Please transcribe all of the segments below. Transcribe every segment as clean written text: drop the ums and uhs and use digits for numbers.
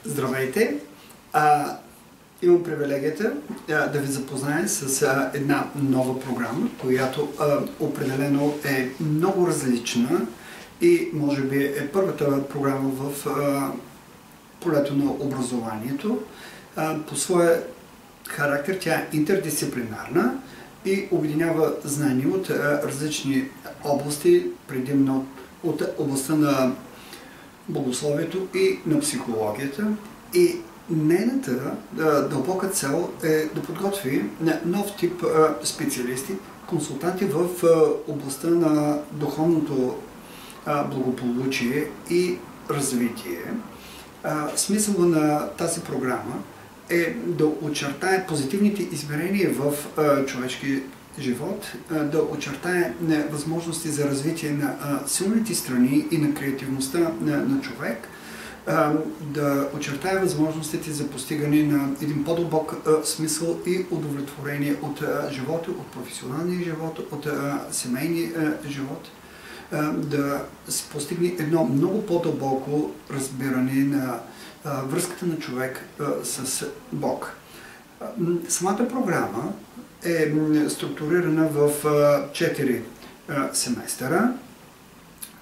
Здравейте! Имам привилегията да ви запозная с една нова програма, която определено е много различна и може би е първата програма в полето на образованието. По своя характер тя е интердисциплинарна и обединява знания от различни области, предимно от областта на богословието и на психологията. И нейната дълбока цел е да подготви нов тип специалисти, консултанти в областта на духовното благополучие и развитие. Смисълът на тази програма е да очертае позитивните измерения в човешки живот, да очертае възможности за развитие на силните страни и на креативността на човек, да очертае възможностите за постигане на един по-дълбок смисъл и удовлетворение от живота, от професионалния живот, от семейния живот, да се постигне едно много по-дълбоко разбиране на връзката на човек с Бог. Самата програма е структурирана в 4 семестъра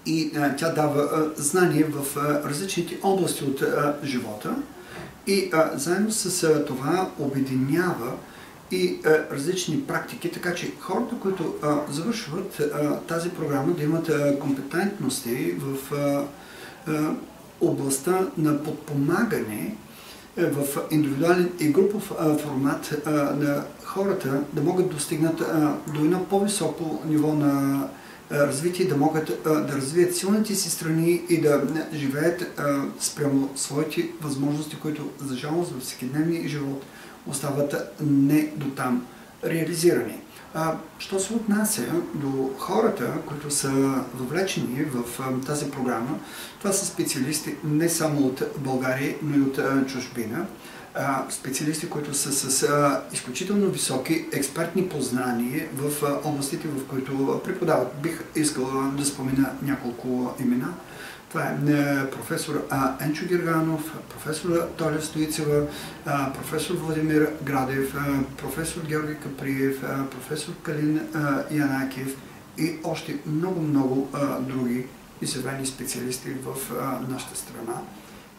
и тя дава знания в различните области от живота и заедно с това обединява и различни практики, така че хората, които завършват тази програма, да имат компетентности в областта на подпомагане в индивидуален и групов формат на хората да могат да достигнат до едно по-високо ниво на развитие, да могат да развият силните си страни и да живеят спрямо своите възможности, които за жалост във всекидневния живот остават не до там реализирани. Що се отнася до хората, които са въвлечени в тази програма, това са специалисти не само от България, но и от чужбина. Специалисти, които са с изключително високи експертни познания в областите, в които преподават. Бих искал да спомена няколко имена. Това е професор Енчо Герганов, професор Толя Стоицева, професор Владимир Градев, професор Георги Каприев, професор Калин Янакиев и още много други изявени специалисти в нашата страна,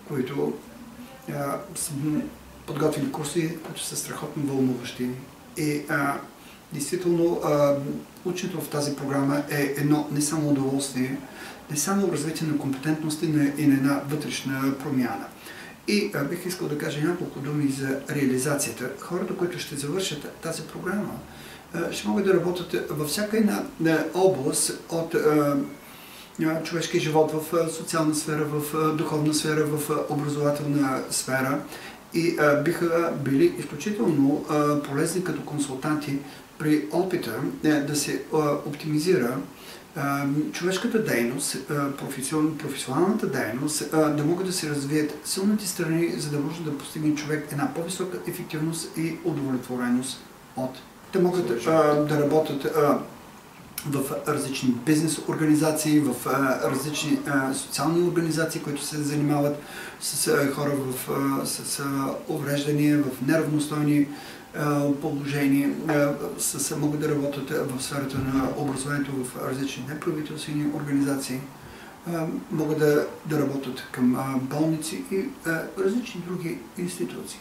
които са подготвили курси, които са страхотно вълнуващи. И действително ученето в тази програма е едно не само удоволствие, не само развитие на компетентности, но и на една вътрешна промяна. И бих искал да кажа няколко думи за реализацията. Хората, които ще завършат тази програма, ще могат да работят във всяка една област от човешкия живот, в социална сфера, в духовна сфера, в образователна сфера и биха били изключително полезни като консултанти при опита да се оптимизира човешката дейност, професионалната дейност, да могат да се развият силните страни, за да може да постигне човек една по-висока ефективност и удовлетвореност от. Те могат да работят в различни бизнес организации, в различни социални организации, които се занимават с хора с увреждания, в неравностойни положения, могат да работят в сферата на образованието в различни неправителствени организации, могат да работят към болници и различни други институции.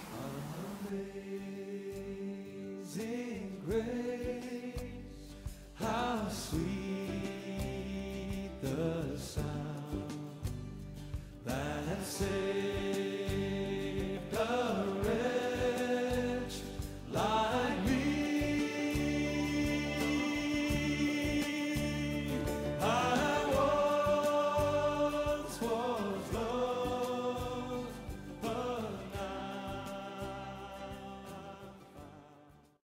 Sweet the sound that saved